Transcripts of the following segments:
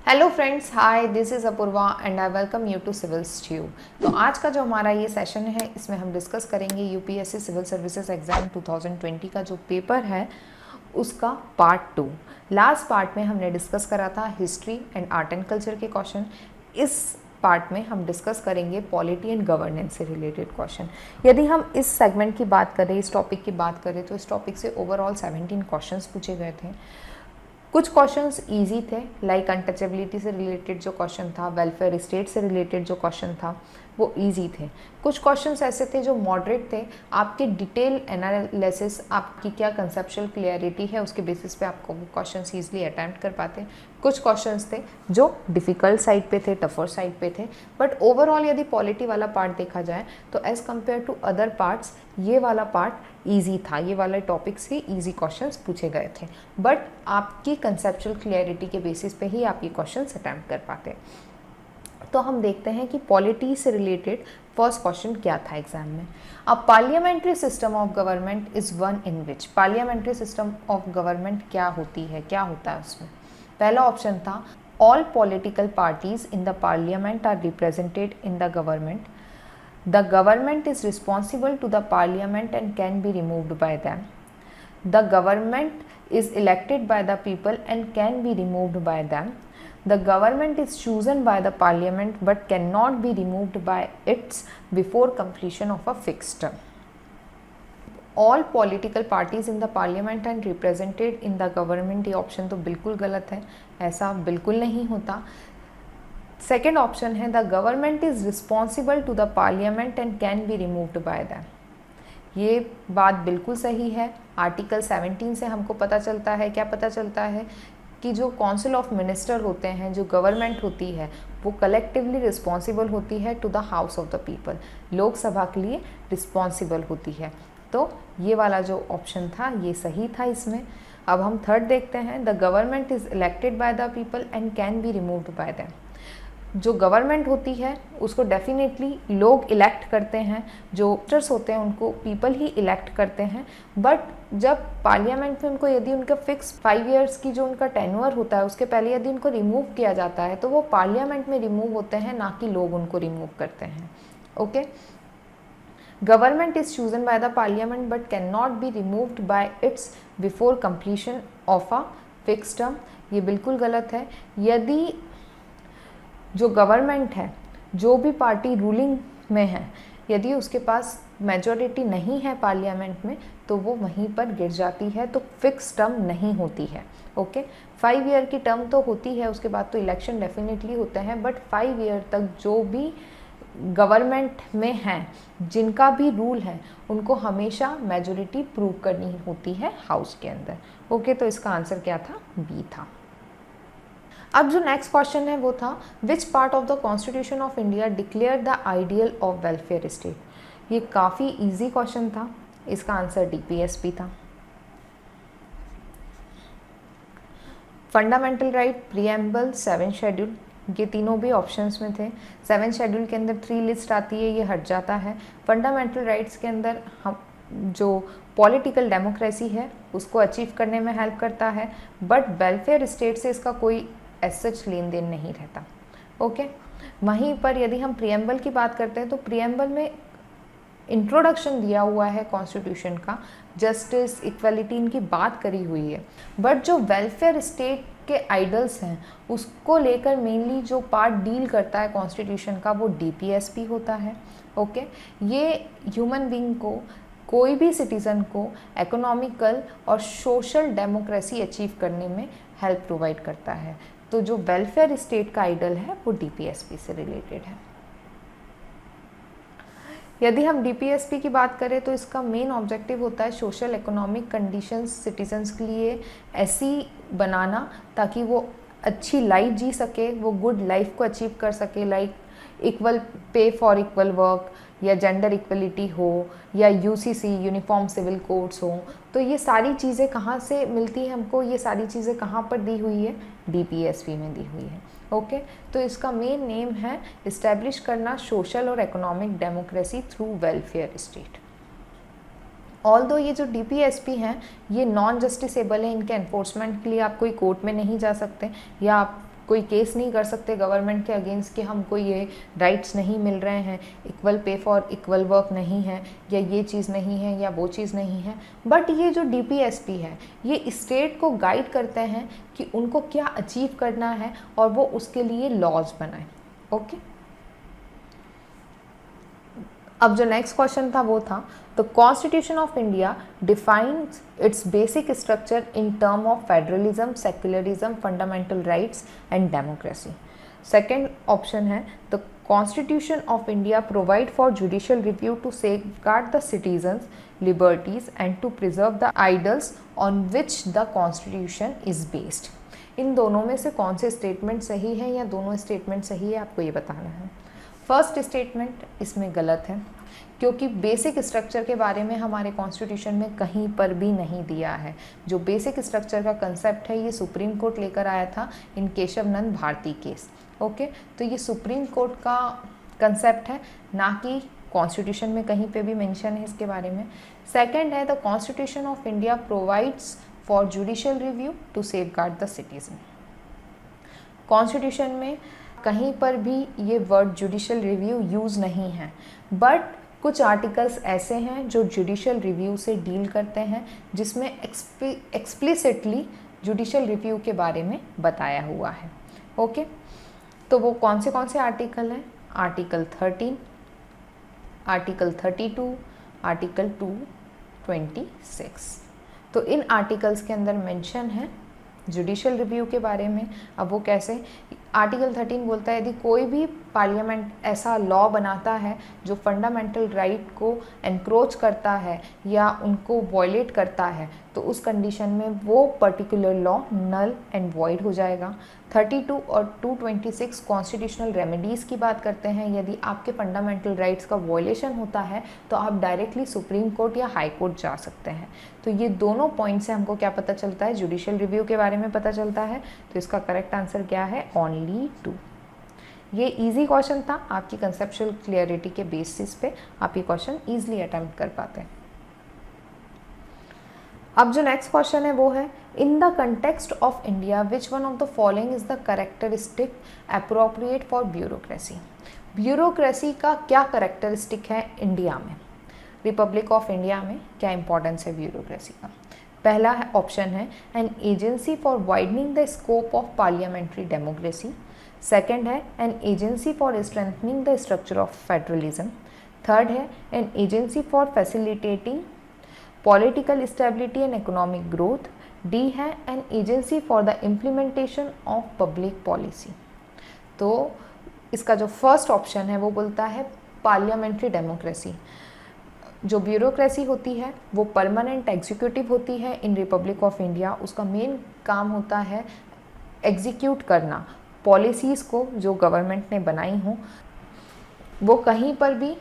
Hello friends, hi, this is Apurva and I welcome you to civil stew. तो आज का जो हमारा ये सेशन है इसमें हम डिस्कस करेंगे यूपीएससी सिविल सर्विसेज एग्ज़ाम 2020 का जो पेपर है उसका पार्ट 2। लास्ट पार्ट में हमने डिस्कस करा था history and art and culture के क्वेश्चन। इस पार्ट में हम डिस्कस करेंगे पॉलिटी एंड गवर्नेंस से रिलेटेड क्वेश्चन। यदि हम इस सेगमेंट की बात करें, इस टॉपिक की बात करें, तो इस टॉपिक से ओवरऑल 17 क्वेश्चंस पूछे गए थे। कुछ क्वेश्चंस इजी थे, लाइक अनटचेबिलिटी से रिलेटेड जो क्वेश्चन था, वेलफेयर स्टेट से रिलेटेड जो क्वेश्चन था वो इजी थे। कुछ क्वेश्चंस ऐसे थे जो मॉडरेट थे, आपके डिटेल एनालिसिस, आपकी क्या कंसेप्चुअल क्लियरिटी है उसके बेसिस पे आपको वो क्वेश्चंस ईजिली अटैम्प्ट कर पाते। कुछ क्वेश्चंस थे जो डिफ़िकल्ट साइड पे थे, टफर साइड पे थे, बट ओवरऑल यदि पॉलिटी वाला पार्ट देखा जाए तो as compared to other parts ये वाला पार्ट ईजी था। ये वाला टॉपिक से ईजी क्वेश्चंस पूछे गए थे, बट आपकी कंसेप्चुअल क्लियरिटी के बेसिस पे ही आप ये क्वेश्चंस अटैम्प्ट कर पाते। तो हम देखते हैं कि पॉलिटी से रिलेटेड फर्स्ट क्वेश्चन क्या था एग्जाम में। A parliamentary system of government is one in which. Parliamentary system of government क्या होती है, क्या होता है उसमें। पहला ऑप्शन था all political parties in the parliament are represented in the government. The government is responsible to the parliament and can be removed by them. The government is elected by the people and can be removed by them. The government is chosen by the parliament but cannot be removed by its before completion of a fixed term. All political parties in the parliament and represented in the government, ये ऑप्शन तो बिल्कुल गलत है, ऐसा बिल्कुल नहीं होता। सेकेंड ऑप्शन है the government is responsible to the parliament and can be removed by them. ये बात बिल्कुल सही है। आर्टिकल 17 से हमको पता चलता है, क्या पता चलता है कि जो काउंसिल ऑफ मिनिस्टर होते हैं, जो गवर्नमेंट होती है, वो कलेक्टिवली रिस्पॉन्सिबल होती है to the house of the people, Lok Sabha के लिए रिस्पॉन्सिबल होती है। तो ये वाला जो ऑप्शन था ये सही था इसमें। अब हम थर्ड देखते हैं the government is elected by the people and can be removed by them. जो गवर्नमेंट होती है उसको डेफिनेटली लोग इलेक्ट करते हैं, जो मिनिस्टर्स होते हैं उनको पीपल ही इलेक्ट करते हैं, बट जब पार्लियामेंट में उनको यदि उनका फिक्स 5 इयर्स की जो उनका टेन्योर होता है उसके पहले यदि उनको रिमूव किया जाता है तो वो पार्लियामेंट में रिमूव होते हैं, ना कि लोग उनको रिमूव करते हैं। Okay, government is chosen by the parliament but can not B removed bye it's before completion of a fix term, ये बिल्कुल गलत है। यदि जो गवर्नमेंट है, जो भी पार्टी रूलिंग में है, यदि उसके पास मेजॉरिटी नहीं है पार्लियामेंट में तो वो वहीं पर गिर जाती है, तो फिक्स टर्म नहीं होती है। ओके, 5 ईयर की टर्म तो होती है, उसके बाद तो इलेक्शन डेफिनेटली होते हैं, बट 5 ईयर तक जो भी गवर्नमेंट में हैं, जिनका भी रूल है, उनको हमेशा मेजॉरिटी प्रूव करनी होती है हाउस के अंदर। ओके, तो इसका आंसर क्या था, बी था। अब जो नेक्स्ट क्वेश्चन है वो था which part of the constitution of India declare the ideal of welfare state. ये काफ़ी इजी क्वेश्चन था, इसका आंसर डीपीएसपी था। फंडामेंटल राइट, प्रीएम्बल, 7 शेड्यूल, ये तीनों भी ऑप्शंस में थे। 7 शेड्यूल के अंदर 3 लिस्ट आती है, ये हट जाता है। फंडामेंटल राइट्स के अंदर हम जो पॉलिटिकल डेमोक्रेसी है उसको अचीव करने में हेल्प करता है, बट वेलफेयर स्टेट से इसका कोई एज सच लेन देन नहीं रहता। ओके, वहीं पर यदि हम प्रीएम्बल की बात करते हैं तो प्रीएम्बल में इंट्रोडक्शन दिया हुआ है कॉन्स्टिट्यूशन का, जस्टिस, इक्वलिटी, इनकी बात करी हुई है, बट जो वेलफेयर स्टेट के आइडल्स हैं उसको लेकर मेनली जो पार्ट डील करता है कॉन्स्टिट्यूशन का वो डीपीएसपी होता है। ओके, ये ह्यूमन बीइंग को, कोई भी सिटीज़न को इकोनॉमिकल और सोशल डेमोक्रेसी अचीव करने में हेल्प प्रोवाइड करता है। तो जो वेलफेयर स्टेट का आइडल है वो डीपीएसपी से रिलेटेड है। यदि हम डीपीएसपी की बात करें तो इसका मेन ऑब्जेक्टिव होता है सोशल इकोनॉमिक कंडीशंस सिटीजन्स के लिए ऐसी बनाना ताकि वो अच्छी लाइफ जी सके, वो गुड लाइफ को अचीव कर सके, like equal pay for equal work, या जेंडर इक्वलिटी हो, या यूसीसी यूनिफॉर्म सिविल कोड्स हो। तो ये सारी चीज़ें कहाँ से मिलती हैं हमको, ये सारी चीज़ें कहाँ पर दी हुई है, डीपीएसपी में दी हुई है। ओके, तो इसका मेन नेम है इस्टेब्लिश करना सोशल और economic democracy through welfare state. Although ये जो डीपीएसपी हैं ये नॉन जस्टिसेबल है, इनके एनफोर्समेंट के लिए आप कोई कोर्ट में नहीं जा सकते, या आप कोई केस नहीं कर सकते गवर्नमेंट के अगेंस्ट कि हमको ये राइट्स नहीं मिल रहे हैं, equal pay for equal work नहीं है, या ये चीज़ नहीं है या वो चीज़ नहीं है। बट ये जो DPSP है ये स्टेट को गाइड करते हैं कि उनको क्या अचीव करना है और वो उसके लिए लॉज बनाएं। ओके, अब जो नेक्स्ट क्वेश्चन था वो था the constitution of India defines its basic structure in term of federalism, secularism, fundamental rights and democracy. Second option है the constitution of India provide for judicial review to safeguard the citizens liberties and to preserve the ideals on which the constitution is based. इन दोनों में से कौन से statement सही है या दोनों स्टेटमेंट सही है, आपको ये बताना है। फर्स्ट स्टेटमेंट इसमें गलत है, क्योंकि बेसिक स्ट्रक्चर के बारे में हमारे कॉन्स्टिट्यूशन में कहीं पर भी नहीं दिया है। जो बेसिक स्ट्रक्चर का कंसेप्ट है ये सुप्रीम कोर्ट लेकर आया था इन केशव नंद भारती केस। ओके, तो ये सुप्रीम कोर्ट का कंसेप्ट है, ना कि कॉन्स्टिट्यूशन में कहीं पे भी मेंशन है इसके बारे में। सेकंड है the constitution of India provides for judicial review to safeguard the citizen. Constitution में कहीं पर भी ये वर्ड जुडिशियल रिव्यू यूज़ नहीं है, बट कुछ आर्टिकल्स ऐसे हैं जो जुडिशियल रिव्यू से डील करते हैं, जिसमें एक्सप्लिसिटली जुडिशियल रिव्यू के बारे में बताया हुआ है। ओके, तो वो कौन से आर्टिकल हैं? Article 13, article 32, article 226। तो इन आर्टिकल्स के अंदर मेंशन है जुडिशियल रिव्यू के बारे में। अब वो कैसे? आर्टिकल 13 बोलता है यदि कोई भी पार्लियामेंट ऐसा लॉ बनाता है जो फंडामेंटल राइट को एनक्रोच करता है या उनको वॉयलेट करता है, तो उस कंडीशन में वो particular law null and void हो जाएगा। 32 और 226 कॉन्स्टिट्यूशनल रेमेडीज़ की बात करते हैं। यदि आपके फंडामेंटल राइट्स का वॉयलेशन होता है तो आप डायरेक्टली सुप्रीम कोर्ट या हाई कोर्ट जा सकते हैं। तो ये दोनों पॉइंट से हमको क्या पता चलता है? जुडिशियल रिव्यू के बारे में पता चलता है। तो इसका करेक्ट आंसर क्या है? ओनली 2। ये इजी क्वेश्चन था, आपकी कंसेप्चुअल क्लियरिटी के बेसिस पे आप ये क्वेश्चन ईजिली अटेम्प्ट कर पाते हैं। अब जो नेक्स्ट क्वेश्चन है वो है in the context of India which one of the following is the characteristic appropriate for bureaucracy. Bureaucracy का क्या कैरेक्टरिस्टिक है इंडिया में, रिपब्लिक ऑफ इंडिया में क्या इंपॉर्टेंस है ब्यूरोक्रेसी का? पहला ऑप्शन है an agency for widening the scope of parliamentary democracy. Second है an agency for strengthening the structure of federalism. Third है an agency for facilitating political stability and economic growth. D है an agency for the implementation of public policy. तो इसका जो first option है वो बोलता है पार्लियामेंट्री डेमोक्रेसी। जो ब्यूरोक्रेसी होती है वो परमानेंट एग्जीक्यूटिव होती है इन रिपब्लिक ऑफ इंडिया। उसका मेन काम होता है एग्जीक्यूट करना पॉलिसीज़ को जो गवर्नमेंट ने बनाई हों। वो कहीं पर भी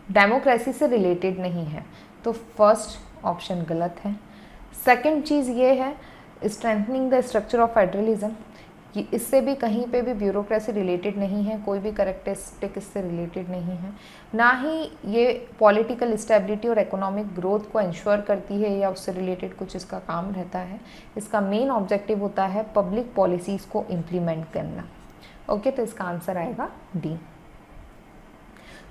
डेमोक्रेसी से रिलेटेड नहीं है। तो फर्स्ट ऑप्शन गलत है। सेकंड चीज़ ये है strengthening the structure of federalism, ये इससे भी कहीं पे भी ब्यूरोक्रेसी रिलेटेड नहीं है, कोई भी कैरेक्टरिस्टिक इससे रिलेटेड नहीं है। ना ही ये पॉलिटिकल स्टेबिलिटी और इकोनॉमिक ग्रोथ को इंश्योर करती है या उससे रिलेटेड कुछ इसका काम रहता है। इसका मेन ऑब्जेक्टिव होता है पब्लिक पॉलिसीज़ को इम्प्लीमेंट करना। ओके, तो इसका आंसर आएगा डी।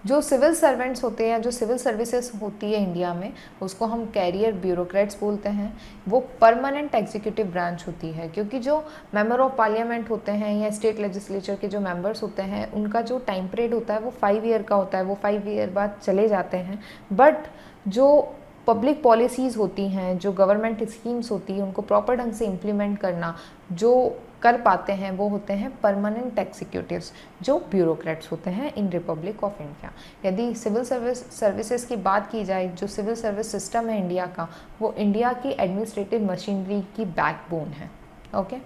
जो सिविल सर्वेंट्स होते हैं, जो सिविल सर्विसेज होती है इंडिया में, उसको हम कैरियर ब्यूरोक्रेट्स बोलते हैं। वो परमानेंट एग्जीक्यूटिव ब्रांच होती है, क्योंकि जो मेंबर ऑफ पार्लियामेंट होते हैं या स्टेट लेजिस्लेचर के जो मेंबर्स होते हैं उनका जो टाइम पीरियड होता है वो 5 ईयर का होता है। वो 5 ईयर बाद चले जाते हैं। बट जो पब्लिक पॉलिसीज़ होती हैं, जो गवर्नमेंट स्कीम्स होती हैं, उनको प्रॉपर ढंग से इम्प्लीमेंट करना जो कर पाते हैं वो होते हैं परमानेंट एग्जीक्यूटिव्स, जो ब्यूरोक्रेट्स होते हैं इन रिपब्लिक ऑफ इंडिया। यदि सिविल सर्विसेज की बात की जाए, जो सिविल सर्विस सिस्टम है इंडिया का, वो इंडिया की एडमिनिस्ट्रेटिव मशीनरी की बैकबोन है। ओके,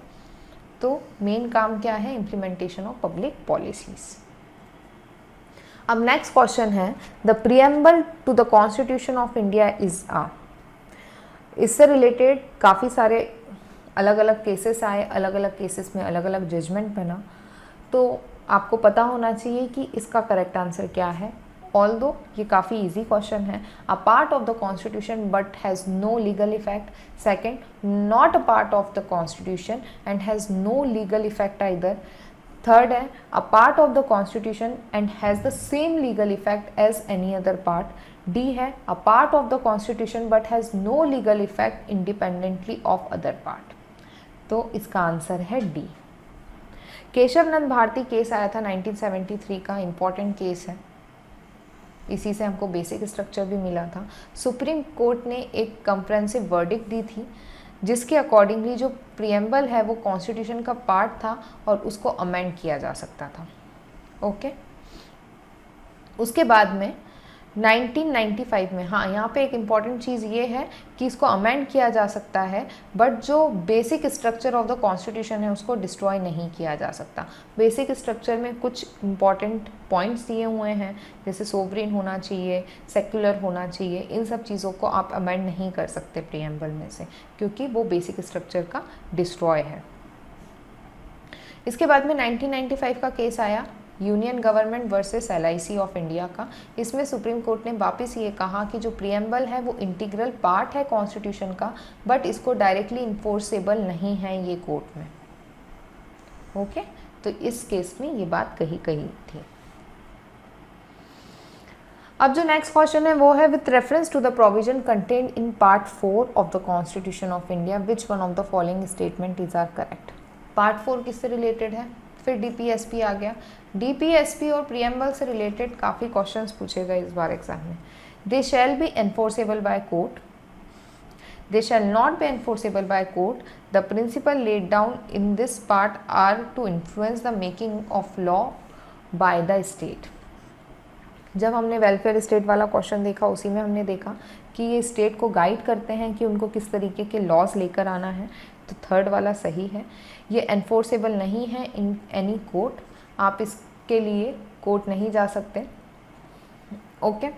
तो मेन काम क्या है? Implementation of public policies. अब नेक्स्ट क्वेश्चन है the preamble to the constitution of India is a. इससे रिलेटेड काफ़ी सारे अलग अलग केसेस आए, अलग अलग केसेस में अलग अलग जजमेंट बना। तो आपको पता होना चाहिए कि इसका करेक्ट आंसर क्या है। ऑल्दो ये काफ़ी इजी क्वेश्चन है, a part of the constitution but has no legal effect. Second, not a part of the constitution and has no legal effect either. Third है, a part of the constitution and has the same legal effect as any other part. D है, a part of the constitution but has no legal effect independently of other part. तो इसका answer है D. Keshavananda Bharati case आया था 1973 का, important case है, इसी से हमको बेसिक स्ट्रक्चर भी मिला था। सुप्रीम कोर्ट ने एक कंप्रेहेंसिव वर्डिक्ट दी थी जिसके अकॉर्डिंगली जो प्रियम्बल है वो कॉन्स्टिट्यूशन का पार्ट था और उसको अमेंड किया जा सकता था। ओके, उसके बाद में 1995 में, हाँ यहाँ पे एक इम्पॉर्टेंट चीज़ ये है कि इसको अमेंड किया जा सकता है बट जो basic structure of the constitution है उसको डिस्ट्रॉय नहीं किया जा सकता। बेसिक स्ट्रक्चर में कुछ इम्पॉर्टेंट पॉइंट्स दिए हुए हैं, जैसे सोवरेन होना चाहिए, सेक्युलर होना चाहिए, इन सब चीज़ों को आप अमेंड नहीं कर सकते प्रियम्बल में से, क्योंकि वो बेसिक स्ट्रक्चर का डिस्ट्रॉय है। इसके बाद में 1995 का केस आया union government versus LIC of India का। इसमें सुप्रीम कोर्ट ने वापस ये कहा कि जो प्रियम्बल है वो इंटीग्रल पार्ट है कॉन्स्टिट्यूशन का, बट इसको डायरेक्टली इन्फोर्सेबल नहीं है ये कोर्ट में। ओके, तो इस केस में ये बात कही थी। अब जो नेक्स्ट क्वेश्चन है वो है, with reference to the provision contained in part 4 of the constitution of India which one of the following statement is are correct. Part 4 किससे रिलेटेड है? फिर DPSP आ गया। DPSP और प्रियम्बल से रिलेटेड काफ़ी क्वेश्चंस पूछे गए इस बार एग्जाम में। They shall be enforceable by court, they shall not be enforceable by court, the principle laid down in this part are to influence the making of law by the state. जब हमने welfare state वाला question देखा उसी में हमने देखा कि ये स्टेट को गाइड करते हैं कि उनको किस तरीके के लॉज लेकर आना है, तो थर्ड वाला सही है। ये एनफोर्सेबल नहीं है इन एनी कोर्ट, आप इसके लिए कोर्ट नहीं जा सकते। ओके,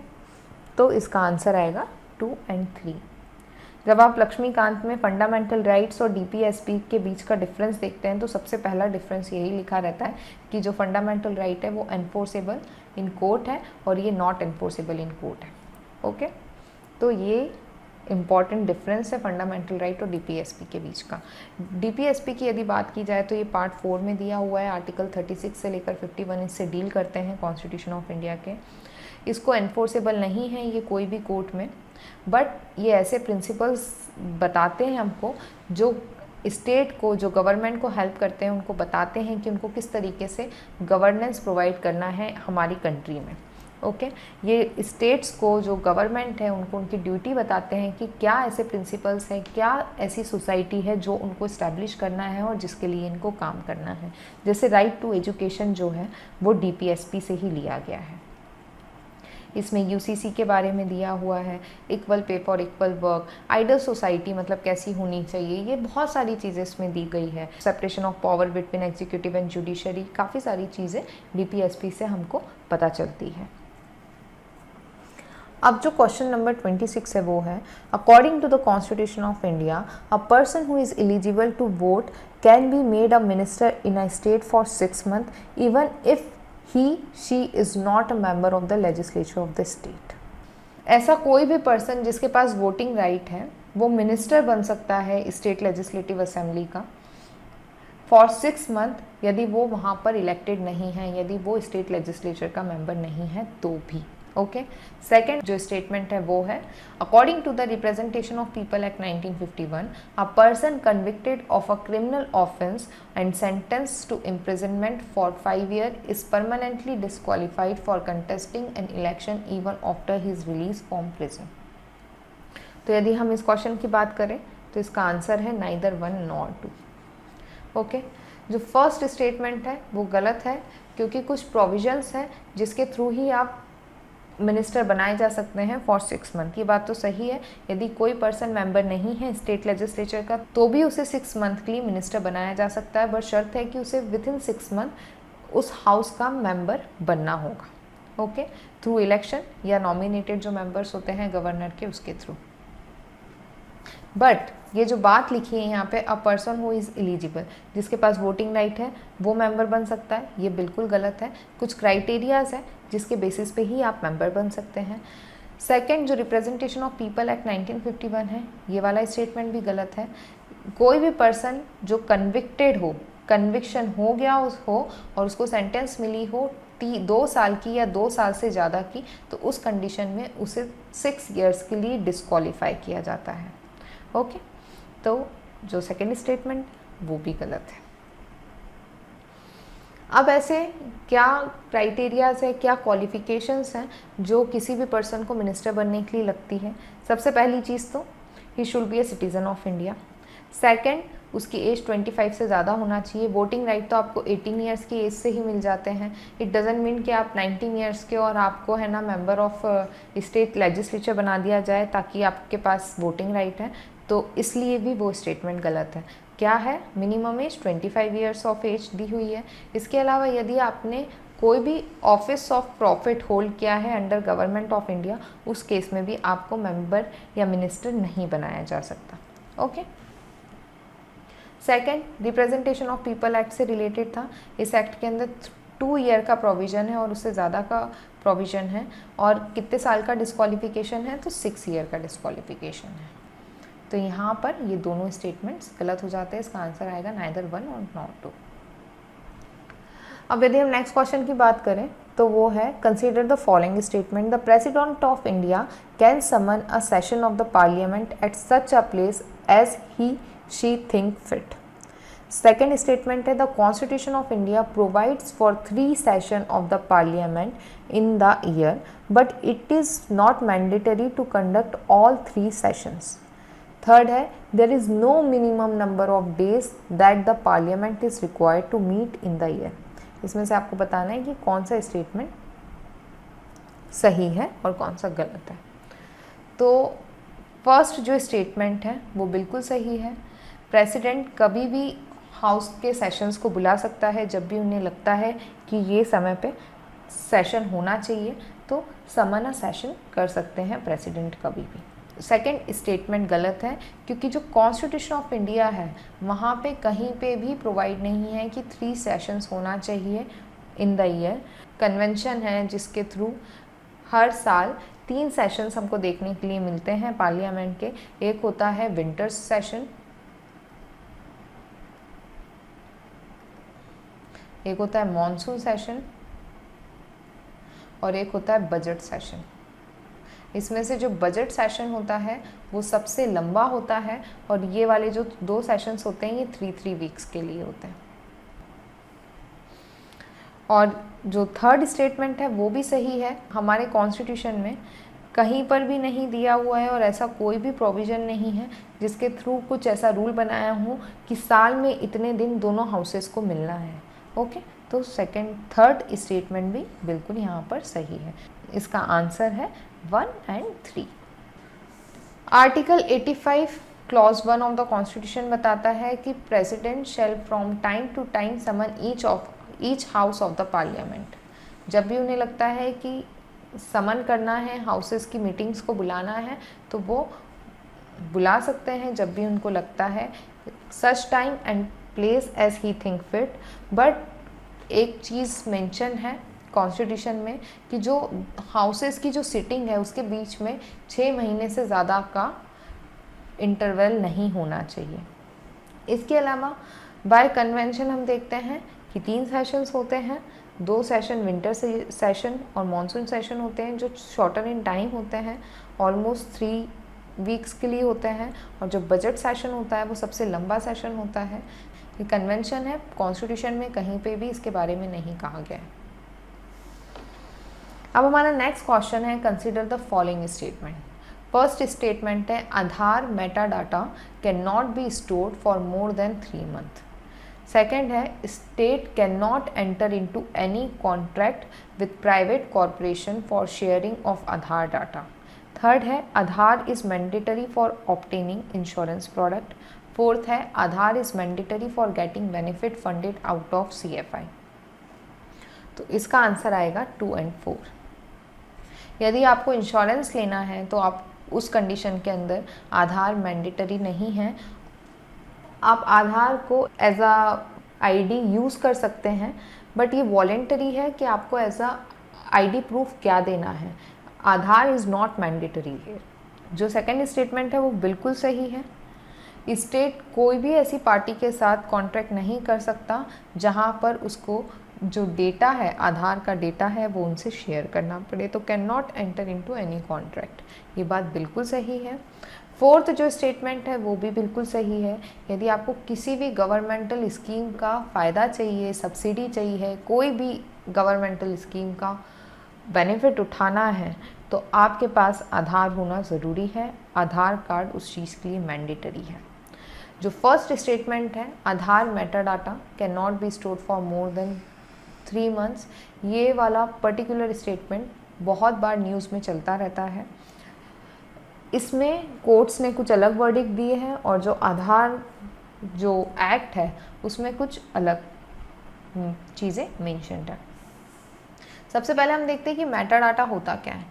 तो इसका आंसर आएगा 2 और 3। जब आप लक्ष्मीकांत में फंडामेंटल राइट्स और DPSP के बीच का डिफरेंस देखते हैं तो सबसे पहला डिफरेंस यही लिखा रहता है कि जो फंडामेंटल राइट है वो एनफोर्सेबल इन कोर्ट है और ये नॉट एनफोर्सेबल इन कोर्ट है। ओके, तो ये इम्पॉर्टेंट डिफरेंस है फंडामेंटल राइट और DPSP के बीच का। DPSP की यदि बात की जाए तो ये पार्ट 4 में दिया हुआ है, आर्टिकल 36 से लेकर 51 इससे डील करते हैं कॉन्स्टिट्यूशन ऑफ इंडिया के। इसको एनफोर्सेबल नहीं है ये कोई भी कोर्ट में, बट ये ऐसे प्रिंसिपल्स बताते हैं हमको जो स्टेट को, जो गवर्नमेंट को हेल्प करते हैं, उनको बताते हैं कि उनको किस तरीके से गवर्नेंस प्रोवाइड करना है हमारी कंट्री में। ओके, ये स्टेट्स को, जो गवर्नमेंट है, उनको उनकी ड्यूटी बताते हैं कि क्या ऐसे प्रिंसिपल्स हैं, क्या ऐसी सोसाइटी है जो उनको इस्टेब्लिश करना है और जिसके लिए इनको काम करना है। जैसे राइट टू एजुकेशन जो है वो DPSP से ही लिया गया है। इसमें UCC के बारे में दिया हुआ है, equal pay for equal work, ideal society मतलब कैसी होनी चाहिए, ये बहुत सारी चीज़ें इसमें दी गई है। Separation of power between executive and judiciary, काफ़ी सारी चीज़ें DPSP से हमको पता चलती है। अब जो क्वेश्चन नंबर 26 है वो है, according to the constitution of India a person who is eligible to vote can be made a minister in a state for 6 months even if she is not a member of the legislature of the state। ऐसा कोई भी person जिसके पास voting right है वो minister बन सकता है state legislative assembly का फॉर 6 months यदि वो वहाँ पर इलेक्टेड नहीं है, यदि वो स्टेट लेजिस्लेचर का मेंबर नहीं है तो भी। ओके, सेकेंड जो स्टेटमेंट है वो है, according to the representation of people act 1951 a person convicted of a criminal offence and sentence to imprisonment for 5 years is permanently disqualified for contesting an election even after his release from prison. तो यदि हम इस question की बात करें तो इसका answer है नाइदर 1 nor 2। ओके, जो फर्स्ट स्टेटमेंट है वो गलत है क्योंकि कुछ प्रोविजंस हैं जिसके थ्रू ही आप मिनिस्टर बनाए जा सकते हैं फॉर 6 months। ये बात तो सही है, यदि कोई पर्सन मेंबर नहीं है स्टेट लेजिस्लेचर का तो भी उसे 6 months के लिए मिनिस्टर बनाया जा सकता है, बट शर्त है कि उसे विथिन 6 months उस हाउस का मेंबर बनना होगा। ओके, थ्रू इलेक्शन या नॉमिनेटेड जो मेंबर्स होते हैं गवर्नर के उसके थ्रू। बट ये जो बात लिखी है यहाँ पे, अ पर्सन हु इज़ एलिजिबल, जिसके पास वोटिंग राइट है वो मेंबर बन सकता है, ये बिल्कुल गलत है। कुछ क्राइटेरियाज है जिसके बेसिस पे ही आप मेंबर बन सकते हैं। सेकंड, जो रिप्रेजेंटेशन ऑफ पीपल एक्ट 1951 है, ये वाला स्टेटमेंट भी गलत है। कोई भी पर्सन जो कन्विक्टेड हो, कन्विक्शन हो गया हो और उसको सेंटेंस मिली हो 2 साल की या 2 साल से ज़्यादा की, तो उस कंडीशन में उसे 6 ईयर्स के लिए डिस्क्वालीफाई किया जाता है। ओके, तो जो सेकेंड स्टेटमेंट वो भी गलत है। अब ऐसे क्या क्राइटेरियाज है, क्या क्वालिफिकेशंस हैं जो किसी भी पर्सन को मिनिस्टर बनने के लिए लगती है। सबसे पहली चीज़ तो he should be A citizen of India. Second, उसकी एज 25 से ज़्यादा होना चाहिए। वोटिंग राइट तो आपको 18 ईयर्स की एज से ही मिल जाते हैं। इट डजेंट मीन कि आप 19 ईयर्स के और आपको है ना मेंबर ऑफ स्टेट लेजिस्लेचर बना दिया जाए ताकि आपके पास वोटिंग राइट है, तो इसलिए भी वो स्टेटमेंट गलत है। क्या है, minimum age 25 years of age दी हुई है। इसके अलावा यदि आपने कोई भी ऑफिस ऑफ प्रॉफिट होल्ड किया है अंडर गवर्नमेंट ऑफ इंडिया, उस केस में भी आपको मेंबर या मिनिस्टर नहीं बनाया जा सकता। Okay. Second, representation of people act से रिलेटेड था। इस एक्ट के अंदर 2 ईयर का प्रोविज़न है और उससे ज़्यादा का प्रोविज़न है। और कितने साल का डिस्क्वालिफिकेशन है, तो 6 ईयर का डिस्क्वालिफिकेशन है। तो यहाँ पर ये दोनों स्टेटमेंट्स गलत हो जाते हैं। इसका आंसर आएगा नाइदर 1 और नॉट 2। अब यदि हम नेक्स्ट क्वेश्चन की बात करें तो वो है, consider the following statement, the president of India can summon a session of the parliament at such a place as he she think fit. Second statement है, the constitution of India provides for 3 session of the parliament in the year but it is not mandatory to conduct all 3 sessions. Third है, there is no minimum number of days that the parliament is required to meet in the year. इसमें से आपको बताना है कि कौन सा statement सही है और कौन सा गलत है। तो फर्स्ट जो स्टेटमेंट है वो बिल्कुल सही है। प्रेसिडेंट कभी भी हाउस के सेशंस को बुला सकता है जब भी उन्हें लगता है कि ये समय पे सेशन होना चाहिए, तो समन अ सेशन कर सकते हैं प्रेसिडेंट कभी भी। सेकंड स्टेटमेंट गलत है क्योंकि जो कॉन्स्टिट्यूशन ऑफ इंडिया है वहाँ पे कहीं पे भी प्रोवाइड नहीं है कि 3 सेशंस होना चाहिए इन द ईयर। कन्वेंशन है जिसके थ्रू हर साल 3 सेशंस हमको देखने के लिए मिलते हैं पार्लियामेंट के। एक होता है विंटर सेशन, एक होता है मॉनसून सेशन और एक होता है बजट सेशन। इसमें से जो बजट सेशन होता है वो सबसे लंबा होता है और ये वाले जो 2 सेशंस होते हैं ये 3 वीक्स के लिए होते हैं। और जो थर्ड स्टेटमेंट है वो भी सही है। हमारे कॉन्स्टिट्यूशन में कहीं पर भी नहीं दिया हुआ है और ऐसा कोई भी प्रोविज़न नहीं है जिसके थ्रू कुछ ऐसा रूल बनाया हो कि साल में इतने दिन दोनों हाउसेस को मिलना है। ओके, तो थर्ड स्टेटमेंट भी बिल्कुल यहाँ पर सही है। इसका आंसर है 1 and 3। Article 85 clause 1 of the constitution बताता है कि president shall from time to time summon each house of the parliament. जब भी उन्हें लगता है कि समन करना है, हाउसेस की मीटिंग्स को बुलाना है, तो वो बुला सकते हैं जब भी उनको लगता है, such time and place as he think fit. But एक चीज़ मेंशन है कॉन्स्टिट्यूशन में कि जो हाउसेस की जो सिटिंग है उसके बीच में 6 महीने से ज़्यादा का इंटरवल नहीं होना चाहिए। इसके अलावा बाय कन्वेंशन हम देखते हैं कि 3 सेशंस होते हैं। 2 सेशन विंटर सेशन और मॉनसून सेशन होते हैं जो शॉर्टर इन टाइम होते हैं, ऑलमोस्ट 3 वीक्स के लिए होते हैं। और जो बजट सेशन होता है वो सबसे लंबा सेशन होता है। ये कन्वेंशन है, कॉन्स्टिट्यूशन में कहीं पे भी इसके बारे में नहीं कहा गया है। अब हमारा नेक्स्ट क्वेश्चन है, consider the following statement. First statement है, Aadhaar meta data can not be stored for more than 3 month. Second है, state can not enter into any contract with private corporation for sharing of Aadhaar data. Third है, Aadhaar is mandatory for obtaining insurance product. Fourth है, Aadhaar is mandatory for getting benefit funded out of CFI। तो इसका answer आएगा 2 and 4। यदि आपको insurance लेना है तो आप उस कंडीशन के अंदर आधार मैंडेटरी नहीं है। आप आधार को एज आ आईडी यूज़ कर सकते हैं, बट ये वॉलेंटरी है कि आपको एज आ आईडी प्रूफ क्या देना है। आधार इज़ नॉट मैंडेटरी हियर। जो सेकंड स्टेटमेंट है वो बिल्कुल सही है। स्टेट कोई भी ऐसी पार्टी के साथ कॉन्ट्रैक्ट नहीं कर सकता जहां पर उसको जो डेटा है, आधार का डेटा है, वो उनसे शेयर करना पड़े, तो can not enter into any contract. ये बात बिल्कुल सही है। फोर्थ जो स्टेटमेंट है वो भी बिल्कुल सही है। यदि आपको किसी भी गवर्नमेंटल स्कीम का फ़ायदा चाहिए, सब्सिडी चाहिए, कोई भी गवर्नमेंटल स्कीम का बेनिफिट उठाना है, तो आपके पास आधार होना ज़रूरी है। आधार कार्ड उस चीज़ के लिए मैंडेटरी है। जो फर्स्ट स्टेटमेंट है, Aadhaar metadata can not be stored for more than 3 months, ये वाला पर्टिकुलर स्टेटमेंट बहुत बार न्यूज़ में चलता रहता है। इसमें कोर्ट्स ने कुछ अलग वर्डिक्ट दिए हैं और जो आधार जो एक्ट है उसमें कुछ अलग चीज़ें मेंशन्ड है। सबसे पहले हम देखते हैं कि मेटाडाटा होता क्या है।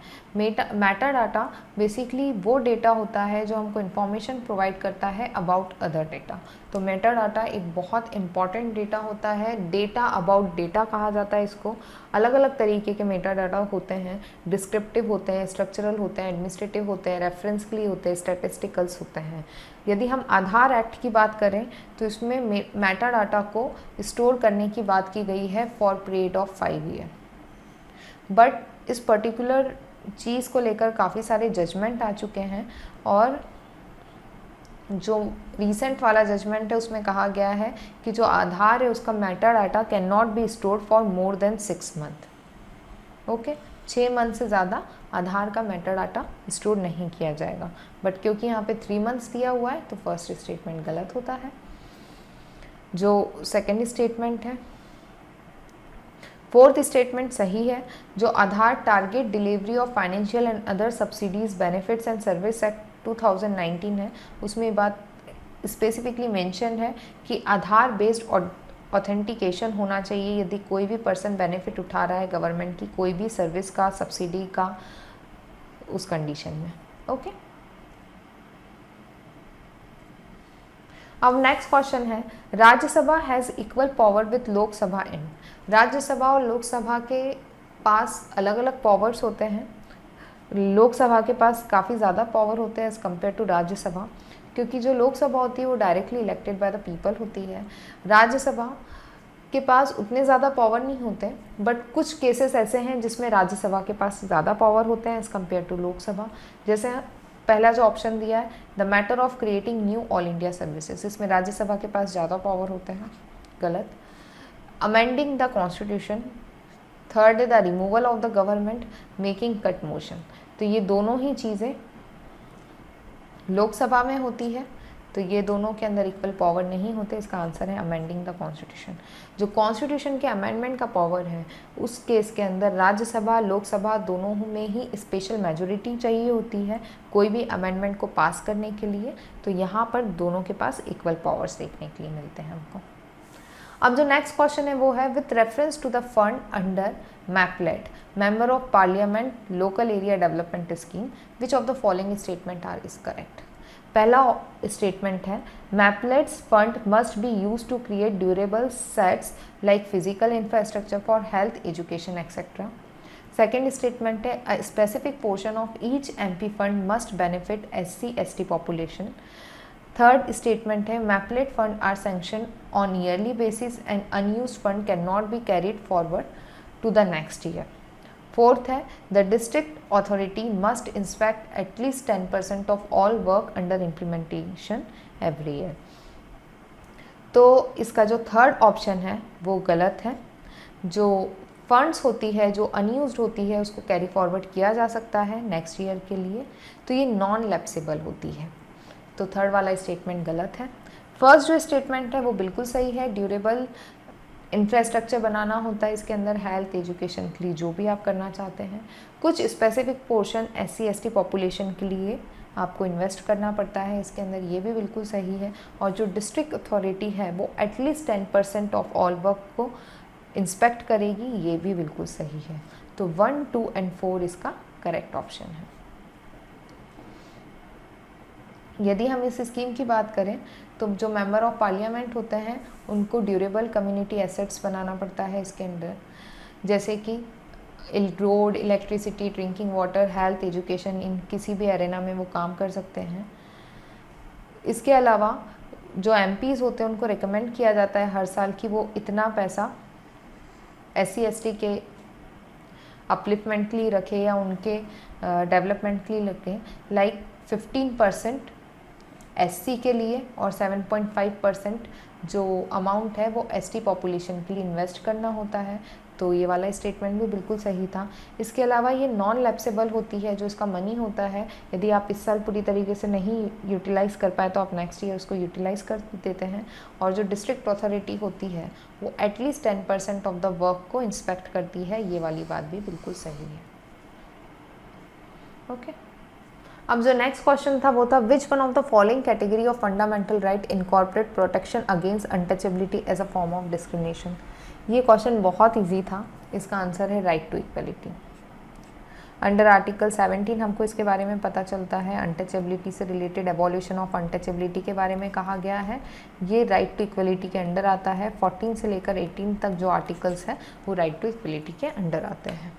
मेटाडाटा बेसिकली वो डेटा होता है जो हमको इन्फॉर्मेशन प्रोवाइड करता है अबाउट अदर डेटा। तो मेटाडाटा एक बहुत इंपॉर्टेंट डेटा होता है। डेटा अबाउट डेटा कहा जाता है इसको। अलग अलग तरीके के मेटाडाटा होते हैं। डिस्क्रिप्टिव होते हैं, स्ट्रक्चरल होते हैं, एडमिनिस्ट्रेटिव होते हैं, रेफरेंस के लिए होते हैं, स्टैटिस्टिकल्स होते हैं। यदि हम आधार एक्ट की बात करें तो इसमें मेटाडाटा को स्टोर करने की बात की गई है for period of 5 year. But इस पर्टिकुलर चीज़ को लेकर काफ़ी सारे जजमेंट आ चुके हैं और जो रीसेंट वाला जजमेंट है उसमें कहा गया है कि जो आधार है उसका metadata can not be stored for more then 6 month. Okay, 6 month से ज़्यादा आधार का मेटाडाटा स्टोर नहीं किया जाएगा। बट क्योंकि यहाँ पे 3 मंथ्स दिया हुआ है तो फर्स्ट स्टेटमेंट गलत होता है। जो सेकेंड स्टेटमेंट है, फोर्थ स्टेटमेंट सही है। जो Aadhaar target delivery of financial and other subsidies benefits and service act 2019 है, उसमें बात स्पेसिफिकली मेंशन है कि आधार बेस्ड ऑथेंटिकेशन होना चाहिए यदि कोई भी पर्सन बेनिफिट उठा रहा है गवर्नमेंट की कोई भी सर्विस का, सब्सिडी का, उस कंडीशन में। ओके, अब नेक्स्ट क्वेश्चन है, Rajya Sabha has equal power with Lok Sabha in. Rajya Sabha और लोकसभा के पास अलग अलग पावर्स होते हैं। लोकसभा के पास काफ़ी ज़्यादा पावर होते हैं एज़ कम्पेयर टू राज्यसभा, क्योंकि जो लोकसभा होती है वो directly elected by the people होती है। राज्यसभा के पास उतने ज़्यादा पावर नहीं होते, बट कुछ केसेस ऐसे हैं जिसमें राज्यसभा के पास ज़्यादा पावर होते हैं एज़ कम्पेयर टू लोकसभा। जैसे पहला जो ऑप्शन दिया है, the matter of creating knew all India services, इसमें राज्यसभा के पास ज़्यादा पावर होते हैं, गलत। अमेंडिंग द कॉन्स्टिट्यूशन, थर्ड है the removal of the government, making cut motion. तो ये दोनों ही चीज़ें लोकसभा में होती है, तो ये दोनों के अंदर इक्वल पावर नहीं होते। इसका आंसर है अमेंडिंग द कॉन्स्टिट्यूशन। जो कॉन्स्टिट्यूशन के अमेंडमेंट का पावर है उस केस के अंदर राज्यसभा लोकसभा दोनों में ही स्पेशल मेजोरिटी चाहिए होती है कोई भी अमेंडमेंट को पास करने के लिए। तो यहाँ पर दोनों के पास इक्वल पावर्स देखने के लिए मिलते हैं हमको। अब जो नेक्स्ट क्वेश्चन है वो है, with reference to the fund under MPLAD member of parliament local area development scheme, which of the following statement are is correct. पहला स्टेटमेंट है, MPLADS fund must be use to create durable sets like physical infrastructure for health, education etcetera. Second statement है, a specific portion of each MP fund must benefit SC/ST population. Third statement है, MPLAD fund are sanction on yearly basis and unused fund can not be carried forward to the next year. Fourth है, the district authority must inspect at least 10% of all work under implementation every year. तो इसका जो third option है वो गलत है। जो funds होती है जो अनयूज्ड होती है उसको कैरी फॉरवर्ड किया जा सकता है नेक्स्ट ईयर के लिए, तो ये नॉन लैप्सेबल होती है। तो थर्ड वाला स्टेटमेंट गलत है। फर्स्ट जो स्टेटमेंट है वो बिल्कुल सही है। ड्यूरेबल इंफ्रास्ट्रक्चर बनाना होता है इसके अंदर, हेल्थ एजुकेशन के लिए जो भी आप करना चाहते हैं। कुछ स्पेसिफिक पोर्शन SC/ST पॉपुलेशन के लिए आपको इन्वेस्ट करना पड़ता है इसके अंदर, ये भी बिल्कुल सही है। और जो डिस्ट्रिक्ट अथॉरिटी है वो एटलीस्ट 10% ऑफ ऑल वर्क को इंस्पेक्ट करेगी, ये भी बिल्कुल सही है। तो 1, 2 एंड 4 इसका करेक्ट ऑप्शन है। यदि हम इस स्कीम की बात करें तो जो मेंबर ऑफ पार्लियामेंट होते हैं उनको ड्यूरेबल कम्युनिटी एसेट्स बनाना पड़ता है इसके अंदर, जैसे कि road, electricity, drinking water, health, education, इन किसी भी एरेना में वो काम कर सकते हैं। इसके अलावा जो एमपीज़ होते हैं उनको रिकमेंड किया जाता है हर साल कि वो इतना पैसा SC/ST के अपलिफ्टमेंट के लिए रखे या उनके डेवलपमेंट के लिए रखें, लाइक 15% SC के लिए और 7.5% जो अमाउंट है वो ST पॉपुलेशन के लिए इन्वेस्ट करना होता है। तो ये वाला स्टेटमेंट भी बिल्कुल सही था। इसके अलावा ये नॉन लैप्सेबल होती है, जो इसका मनी होता है, यदि आप इस साल पूरी तरीके से नहीं यूटिलाइज़ कर पाए तो आप नेक्स्ट ईयर उसको यूटिलाइज़ कर देते हैं। और जो डिस्ट्रिक्ट अथॉरिटी होती है वो एटलीस्ट 10% ऑफ द वर्क को इंस्पेक्ट करती है। ये वाली बात भी बिल्कुल सही है। ओके, अब जो नेक्स्ट क्वेश्चन था वो था which one of the following category of fundamental right incorporate protection against untouchability as a form of discrimination. ये क्वेश्चन बहुत इजी था। इसका आंसर है right to equality. Under article 17 हमको इसके बारे में पता चलता है। अनटचेबिलिटी से रिलेटेड एबॉल्यूशन ऑफ अनटचेबिलिटी के बारे में कहा गया है, ये राइट टू इक्वलिटी के अंडर आता है। 14 से लेकर 18 तक जो आर्टिकल्स हैं वो राइट टू इक्वलिटी के अंडर आते हैं।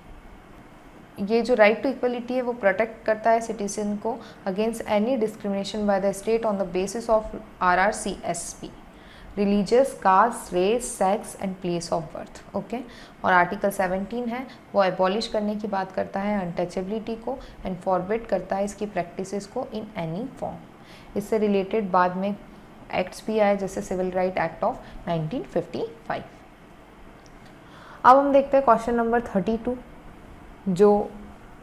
ये जो राइट टू इक्वलिटी है वो प्रोटेक्ट करता है सिटीजन को against any discrimination by the state on the basis of RRCSP, religious, caste, race, sex and place of birth. Okay, और आर्टिकल 17 है वो एबॉलिश करने की बात करता है अनटचेबिलिटी को एंड फॉरबिड करता है इसकी प्रैक्टिसेस को इन एनी फॉर्म। इससे रिलेटेड बाद में एक्ट्स भी आए, जैसे सिविल राइट एक्ट ऑफ 1955। अब हम देखते हैं क्वेश्चन नंबर 32, जो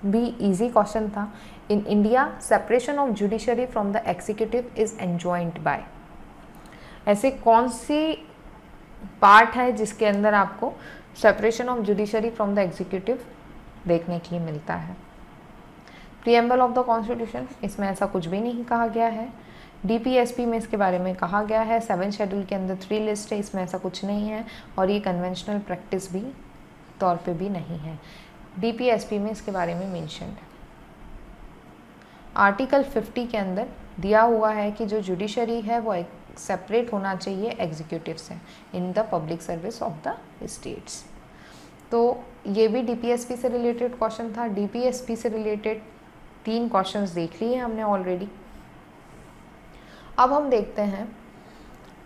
भी इजी क्वेश्चन था। In India separation of judiciary from the executive is enjoined by. ऐसे कौन सी पार्ट है जिसके अंदर आपको separation of judiciary from the executive देखने के लिए मिलता है? प्रीएम्बल ऑफ द कॉन्स्टिट्यूशन, इसमें ऐसा कुछ भी नहीं कहा गया है। DPSP में इसके बारे में कहा गया है। 7 शेड्यूल के अंदर 3 लिस्ट है, इसमें ऐसा कुछ नहीं है। और ये कन्वेंशनल प्रैक्टिस भी तौर पे भी नहीं है। DPSP में इसके बारे में मेंशन है। आर्टिकल 50 के अंदर दिया हुआ है कि जो जुडिशरी है वो सेपरेट होना चाहिए एग्जीक्यूटिव से in the public service of the states. तो ये भी DPSP से रिलेटेड क्वेश्चन था। DPSP से रिलेटेड 3 क्वेश्चंस देख लिए हमने ऑलरेडी। अब हम देखते हैं,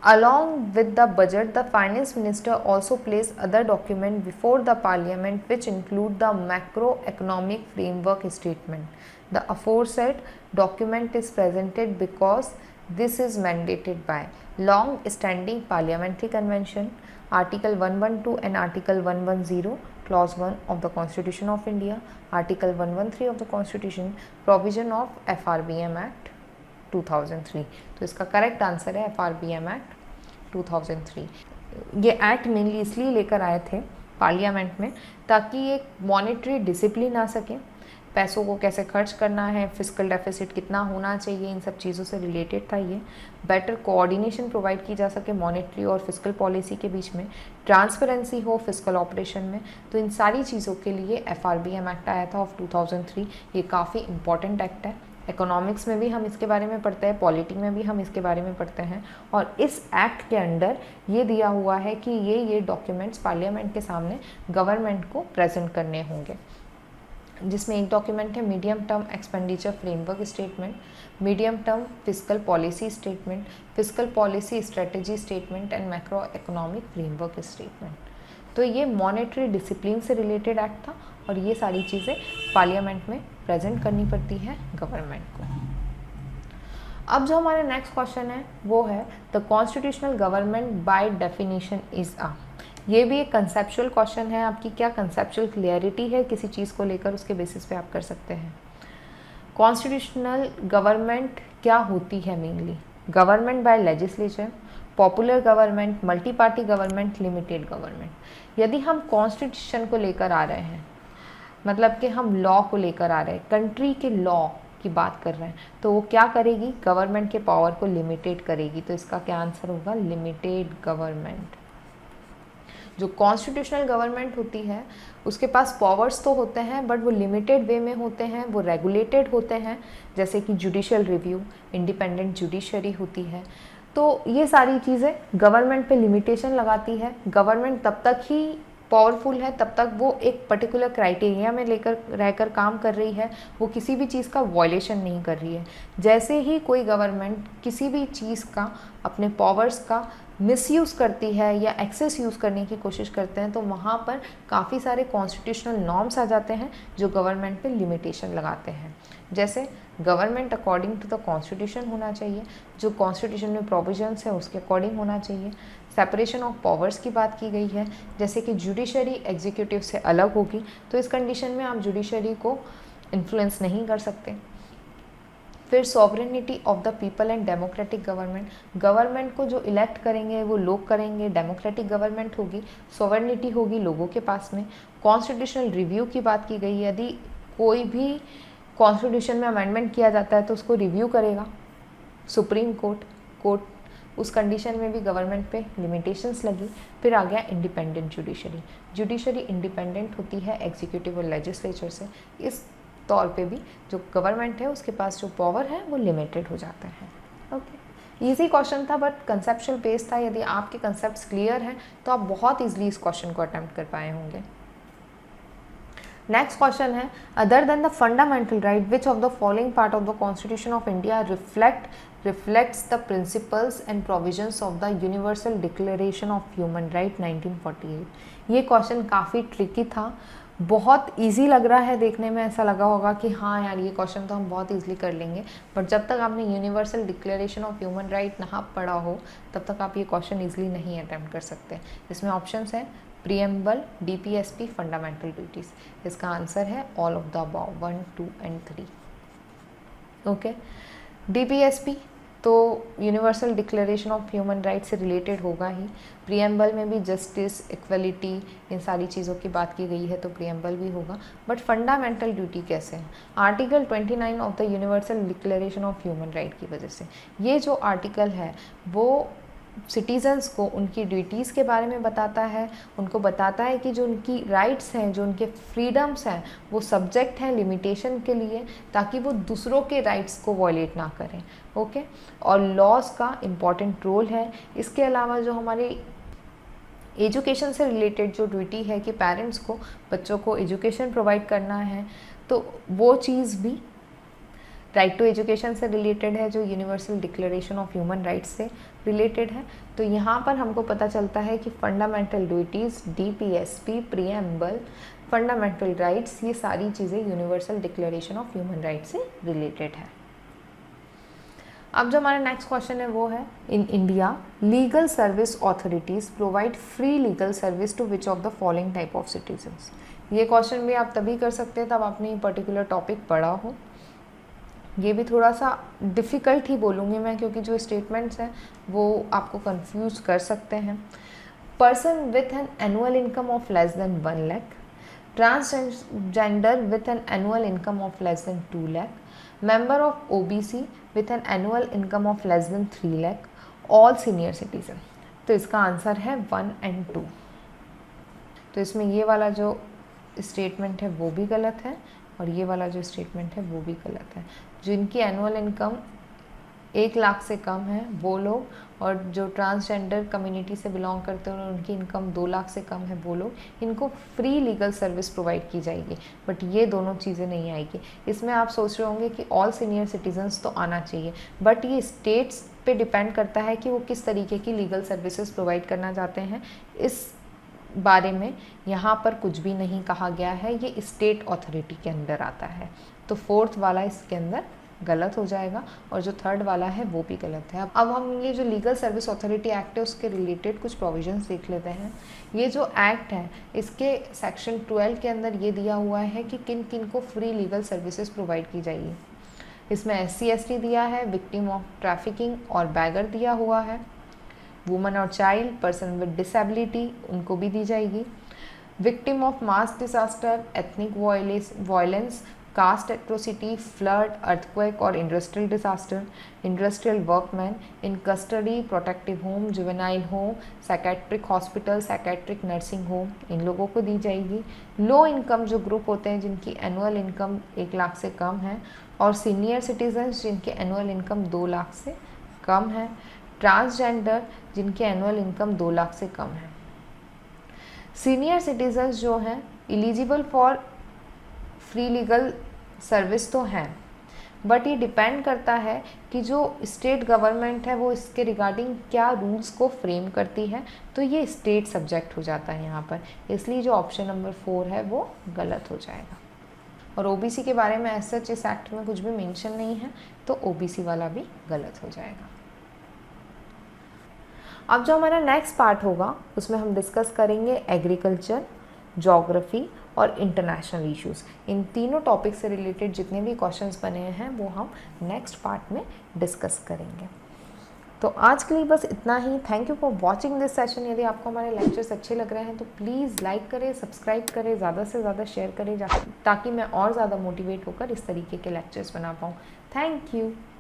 along with the budget the finance minister also place other document before the parliament which include the macroeconomic framework statement. The aforesaid document is presented because this is mandated by long standing parliamentary convention, article 112 and article 110 clause 1 of the constitution of India, article 113 of the constitution, provision of FRBM act 2003। तो इसका correct answer है FRBM act 2003। ये act mainly इसलिए लेकर आए थे parliament में ताकि एक मॉनेटरी डिसिप्लिन आ सके, पैसों को कैसे खर्च करना है, फिस्कल डेफिसिट कितना होना चाहिए, इन सब चीज़ों से रिलेटेड था ये। बेटर कोऑर्डिनेशन प्रोवाइड की जा सके मॉनेटरी और फिस्कल पॉलिसी के बीच में, ट्रांसपेरेंसी हो फिस्कल ऑपरेशन में। तो इन सारी चीज़ों के लिए FRBM एक्ट आया था ऑफ 2003। ये काफ़ी इंपॉर्टेंट एक्ट है। इकोनॉमिक्स में भी हम इसके बारे में पढ़ते हैं, पॉलिटी में भी हम इसके बारे में पढ़ते हैं। और इस एक्ट के अंडर ये दिया हुआ है कि ये डॉक्यूमेंट्स पार्लियामेंट के सामने गवर्नमेंट को प्रेजेंट करने होंगे, जिसमें एक डॉक्यूमेंट है medium term expenditure framework statement, medium term fiscal policy statement, fiscal policy strategy statement and macro economic framework statement. तो ये मॉनेटरी डिसिप्लिन से रिलेटेड एक्ट था और ये सारी चीज़ें पार्लियामेंट में प्रेजेंट करनी पड़ती है गवर्नमेंट को। अब जो हमारा नेक्स्ट क्वेश्चन है वो है the constitutional government by definition is a. ये भी एक कंसेप्चुअल क्वेश्चन है। आपकी क्या कंसेप्चुअल क्लियरिटी है किसी चीज़ को लेकर, उसके बेसिस पे आप कर सकते हैं। कॉन्स्टिट्यूशनल गवर्नमेंट क्या होती है? Mainly government by legislature, popular government, multi party government, limited government. यदि हम कॉन्स्टिट्यूशन को लेकर आ रहे हैं, मतलब कि हम लॉ को लेकर आ रहे हैं, कंट्री के लॉ की बात कर रहे हैं, तो वो क्या करेगी? गवर्नमेंट के पावर को लिमिटेड करेगी। तो इसका क्या आंसर होगा? Limited government. जो कॉन्स्टिट्यूशनल गवर्नमेंट होती है उसके पास पावर्स तो होते हैं बट वो लिमिटेड वे में होते हैं, वो रेगुलेटेड होते हैं, जैसे कि जुडिशियल रिव्यू, इंडिपेंडेंट जुडिशरी होती है। तो ये सारी चीज़ें गवर्नमेंट पे लिमिटेशन लगाती है। गवर्नमेंट तब तक ही पावरफुल है तब तक वो एक पर्टिकुलर क्राइटेरिया में लेकर रहकर काम कर रही है, वो किसी भी चीज़ का वॉयलेशन नहीं कर रही है। जैसे ही कोई गवर्नमेंट किसी भी चीज़ का अपने पावर्स का मिसयूज़ करती है या एक्सेस यूज़ करने की कोशिश करते हैं तो वहाँ पर काफ़ी सारे कॉन्स्टिट्यूशनल नॉर्म्स आ जाते हैं जो गवर्नमेंट पे लिमिटेशन लगाते हैं। जैसे government according to the constitution होना चाहिए, जो कॉन्स्टिट्यूशन में प्रोविजंस है उसके अकॉर्डिंग होना चाहिए। सेपरेशन ऑफ पावर्स की बात की गई है, जैसे कि जुडिशरी एग्जीक्यूटिव से अलग होगी, तो इस कंडीशन में आप जुडिशरी को इन्फ्लुएंस नहीं कर सकते। फिर sovereignty of the people and democratic government, government को जो इलेक्ट करेंगे वो लोग करेंगे, डेमोक्रेटिक गवर्नमेंट होगी, सॉवरेनिटी होगी लोगों के पास में। कॉन्स्टिट्यूशनल रिव्यू की बात की गई है, यदि कोई भी कॉन्स्टिट्यूशन में अमेंडमेंट किया जाता है तो उसको रिव्यू करेगा सुप्रीम कोर्ट, उस कंडीशन में भी गवर्नमेंट पे लिमिटेशंस लगी। फिर आ गया इंडिपेंडेंट जुडिशरी इंडिपेंडेंट होती है एग्जीक्यूटिव और लेजिस्लेचर से। इस तौर पे भी जो गवर्नमेंट है उसके पास जो पावर है वो लिमिटेड हो जाता है। ओके, इजी क्वेश्चन था बट कंसेप्चुअल बेस था। यदि आपके कंसेप्ट्स क्लियर हैं तो आप बहुत ईजिली इस क्वेश्चन को अटेम्प्ट कर पाए होंगे। नेक्स्ट क्वेश्चन है, other than the fundamental right which of the following part of the constitution of India reflects the principles and provisions of the Universal Declaration of Human Rights 1948। ये question काफ़ी tricky था, बहुत easy लग रहा है देखने में, ऐसा लगा होगा कि हाँ यार ये क्वेश्चन तो हम बहुत इजीली कर लेंगे, बट जब तक आपने universal declaration of human right ना पढ़ा हो तब तक आप ये क्वेश्चन इजीली नहीं अटैम्प्ट कर सकते। इसमें ऑप्शंस हैं प्रीएम्बल, डीपीएसपी, फंडामेंटल ड्यूटीज़। इसका आंसर है all of the above 1, 2 and 3। Okay, DPSP तो universal declaration of human rights से रिलेटेड होगा ही। प्रीएम्बल में भी जस्टिस, इक्वलिटी, इन सारी चीज़ों की बात की गई है तो प्रीएम्बल भी होगा। बट फंडामेंटल ड्यूटी कैसे है? Article 29 of the universal declaration of human right की वजह से। ये जो आर्टिकल है वो सिटीज़न्स को उनकी ड्यूटीज़ के बारे में बताता है, उनको बताता है कि जो उनकी राइट्स हैं, जो उनके फ्रीडम्स हैं वो सब्जेक्ट हैं लिमिटेशन के लिए, ताकि वो दूसरों के राइट्स को वॉयलेट ना करें। ओके, और लॉज का इम्पॉर्टेंट रोल है। इसके अलावा जो हमारे एजुकेशन से रिलेटेड जो ड्यूटी है कि पेरेंट्स को बच्चों को एजुकेशन प्रोवाइड करना है, तो वो चीज़ भी राइट टू एजुकेशन से रिलेटेड है, जो universal declaration of human rights से रिलेटेड है। तो यहाँ पर हमको पता चलता है कि fundamental duties, DPSP, preamble, fundamental rights, ये सारी चीज़ें universal declaration of human rights से रिलेटेड है। अब जो हमारा नेक्स्ट क्वेश्चन है वो है, in India legal service authorities provide free legal service to which of the following type of citizens. ये क्वेश्चन भी आप तभी कर सकते हैं तब आपने ये पर्टिकुलर टॉपिक पढ़ा हो। ये भी थोड़ा सा डिफ़िकल्ट ही बोलूँगी मैं, क्योंकि जो स्टेटमेंट्स हैं वो आपको कंफ्यूज कर सकते हैं। Person with an annual income of less than 1 lakh, transgender with an annual income of less than 2 lakh, member of OBC with an annual income of less than 3 lakh, all senior citizen. तो इसका answer है 1 और 2। तो इसमें ये वाला जो स्टेटमेंट है वो भी गलत है और ये वाला जो स्टेटमेंट है वो भी गलत है। जिनकी एनुअल इनकम 1 लाख से कम है वो लोग, और जो ट्रांसजेंडर कम्युनिटी से बिलोंग करते हैं और उनकी इनकम 2 लाख से कम है वो लोग, इनको फ्री लीगल सर्विस प्रोवाइड की जाएगी। बट ये दोनों चीज़ें नहीं आएगी। इसमें आप सोच रहे होंगे कि ऑल सीनियर सिटीजन्स तो आना चाहिए, बट ये स्टेट्स पे डिपेंड करता है कि वो किस तरीके की लीगल सर्विसेज प्रोवाइड करना चाहते हैं। इस बारे में यहाँ पर कुछ भी नहीं कहा गया है, ये स्टेट अथॉरिटी के अंदर आता है। तो 4th वाला इसके अंदर गलत हो जाएगा और जो 3rd वाला है वो भी गलत है। अब हम ये जो लीगल सर्विस अथॉरिटी एक्ट है उसके रिलेटेड कुछ प्रोविजंस देख लेते हैं। ये जो एक्ट है इसके सेक्शन 12 के अंदर ये दिया हुआ है कि किन किन को फ्री लीगल सर्विसेज प्रोवाइड की जाएगी। इसमें SC/ST दिया है, विक्टिम ऑफ ट्रैफिकिंग और बैगर दिया हुआ है, वुमन और चाइल्ड, पर्सन विद डिसेबिलिटी उनको भी दी जाएगी, victim of mass disaster, ethnic violence, caste atrocity, flood, earthquake और industrial disaster, industrial workman, in custody, protective home, juvenile home, psychiatric hospital, psychiatric nursing home, इन लोगों को दी जाएगी। लो इनकम जो ग्रुप होते हैं जिनकी एनुअल इनकम 1 लाख से कम है, और सीनियर सिटीजन्स जिनकी एनुअल इनकम 2 लाख से कम है, ट्रांसजेंडर जिनकी एनुअल इनकम 2 लाख से कम है। सीनियर सिटीजन्स जो हैं eligible for free legal service तो हैं, बट ये डिपेंड करता है कि जो स्टेट गवर्नमेंट है वो इसके रिगार्डिंग क्या रूल्स को फ्रेम करती है, तो ये स्टेट सब्जेक्ट हो जाता है यहाँ पर, इसलिए जो ऑप्शन नंबर 4 है वो गलत हो जाएगा। और ओबीसी के बारे में ऐसा इस एक्ट में कुछ भी मेंशन नहीं है, तो ओबीसी वाला भी गलत हो जाएगा। अब जो हमारा नेक्स्ट पार्ट होगा उसमें हम डिस्कस करेंगे एग्रीकल्चर, ज्योग्राफी और इंटरनेशनल इश्यूज़। इन तीनों टॉपिक से रिलेटेड जितने भी क्वेश्चंस बने हैं वो हम नेक्स्ट पार्ट में डिस्कस करेंगे। तो आज के लिए बस इतना ही। Thank you for watching this session. यदि आपको हमारे लेक्चर्स अच्छे लग रहे हैं तो प्लीज़ लाइक करें, सब्सक्राइब करें, ज़्यादा से ज़्यादा शेयर करें ताकि मैं और ज़्यादा मोटिवेट होकर इस तरीके के लेक्चर्स बना पाऊँ। Thank you.